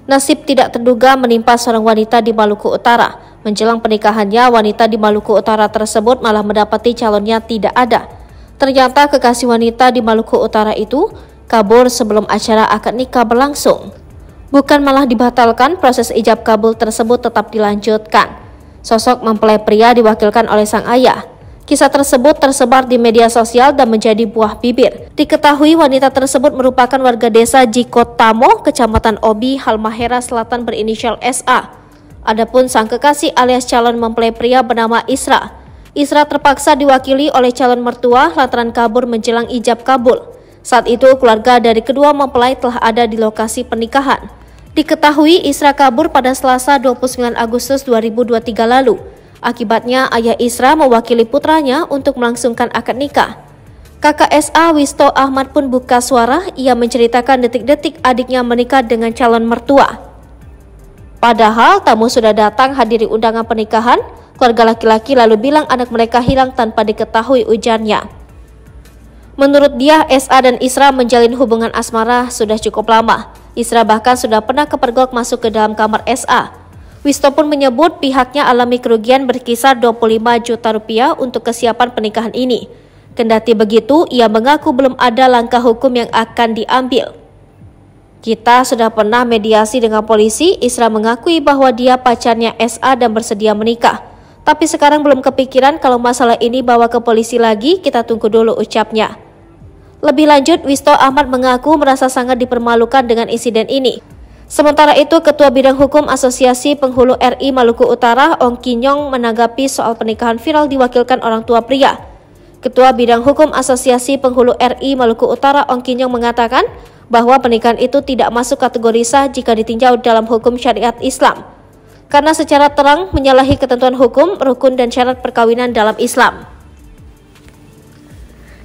Nasib tidak terduga menimpa seorang wanita di Maluku Utara. Menjelang pernikahannya, wanita di Maluku Utara tersebut malah mendapati calonnya tidak ada. Ternyata kekasih wanita di Maluku Utara itu kabur sebelum acara akad nikah berlangsung. Bukan malah dibatalkan, proses ijab kabul tersebut tetap dilanjutkan. Sosok mempelai pria diwakilkan oleh sang ayah. Kisah tersebut tersebar di media sosial dan menjadi buah bibir. Diketahui wanita tersebut merupakan warga desa Jikotamo, Kecamatan Obi, Halmahera Selatan berinisial SA. Adapun sang kekasih alias calon mempelai pria bernama Isra. Isra terpaksa diwakili oleh calon mertua lantaran kabur menjelang ijab kabul. Saat itu keluarga dari kedua mempelai telah ada di lokasi pernikahan. Diketahui Isra kabur pada Selasa 29 Agustus 2023 lalu. Akibatnya ayah Isra mewakili putranya untuk melangsungkan akad nikah. Kakak SA Wisto Ahmad pun buka suara, ia menceritakan detik-detik adiknya menikah dengan calon mertua. Padahal tamu sudah datang hadiri undangan pernikahan, keluarga laki-laki lalu bilang anak mereka hilang tanpa diketahui, ujarnya. Menurut dia, SA dan Isra menjalin hubungan asmara sudah cukup lama. Isra bahkan sudah pernah kepergok masuk ke dalam kamar SA. Wisto pun menyebut pihaknya alami kerugian berkisar 25 juta rupiah untuk kesiapan pernikahan ini. Kendati begitu, ia mengaku belum ada langkah hukum yang akan diambil. Kita sudah pernah mediasi dengan polisi. Isra mengakui bahwa dia pacarnya SA dan bersedia menikah. Tapi sekarang belum kepikiran kalau masalah ini bawa ke polisi lagi, kita tunggu dulu, ucapnya. Lebih lanjut, Wisto Ahmad mengaku merasa sangat dipermalukan dengan insiden ini. Sementara itu, Ketua Bidang Hukum Asosiasi Penghulu RI Maluku Utara, Ong Kinyong, menanggapi soal pernikahan viral diwakilkan orang tua pria. Ketua Bidang Hukum Asosiasi Penghulu RI Maluku Utara, Ong Kinyong, mengatakan bahwa pernikahan itu tidak masuk kategori sah jika ditinjau dalam hukum syariat Islam, karena secara terang menyalahi ketentuan hukum, rukun, dan syarat perkawinan dalam Islam.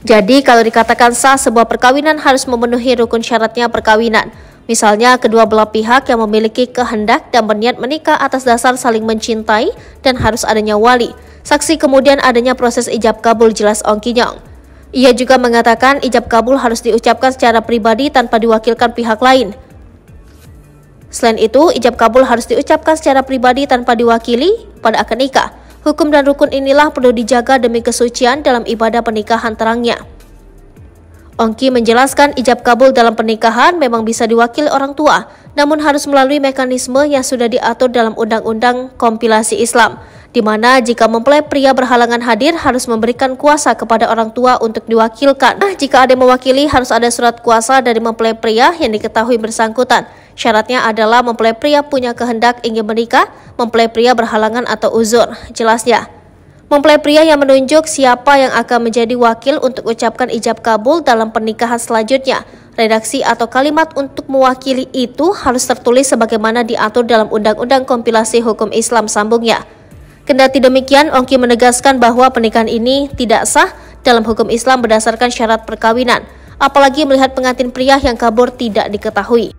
Jadi, kalau dikatakan sah, sebuah perkawinan harus memenuhi rukun syaratnya perkawinan. Misalnya, kedua belah pihak yang memiliki kehendak dan berniat menikah atas dasar saling mencintai dan harus adanya wali, saksi, kemudian adanya proses ijab kabul, jelas Ong Kinyong. Ia juga mengatakan ijab kabul harus diucapkan secara pribadi tanpa diwakilkan pihak lain. Selain itu, ijab kabul harus diucapkan secara pribadi tanpa diwakili pada akad nikah. Hukum dan rukun inilah perlu dijaga demi kesucian dalam ibadah pernikahan, terangnya. Ongki menjelaskan ijab kabul dalam pernikahan memang bisa diwakili orang tua, namun harus melalui mekanisme yang sudah diatur dalam Undang-Undang Kompilasi Islam, di mana jika mempelai pria berhalangan hadir harus memberikan kuasa kepada orang tua untuk diwakilkan. Jika ada yang mewakili harus ada surat kuasa dari mempelai pria yang diketahui bersangkutan. Syaratnya adalah mempelai pria punya kehendak ingin menikah, mempelai pria berhalangan atau uzur, jelasnya. Mempelai pria yang menunjuk siapa yang akan menjadi wakil untuk ucapkan ijab kabul dalam pernikahan selanjutnya. Redaksi atau kalimat untuk mewakili itu harus tertulis sebagaimana diatur dalam Undang-Undang Kompilasi Hukum Islam, sambungnya. Kendati demikian, Ongki menegaskan bahwa pernikahan ini tidak sah dalam hukum Islam berdasarkan syarat perkawinan, apalagi melihat pengantin pria yang kabur tidak diketahui.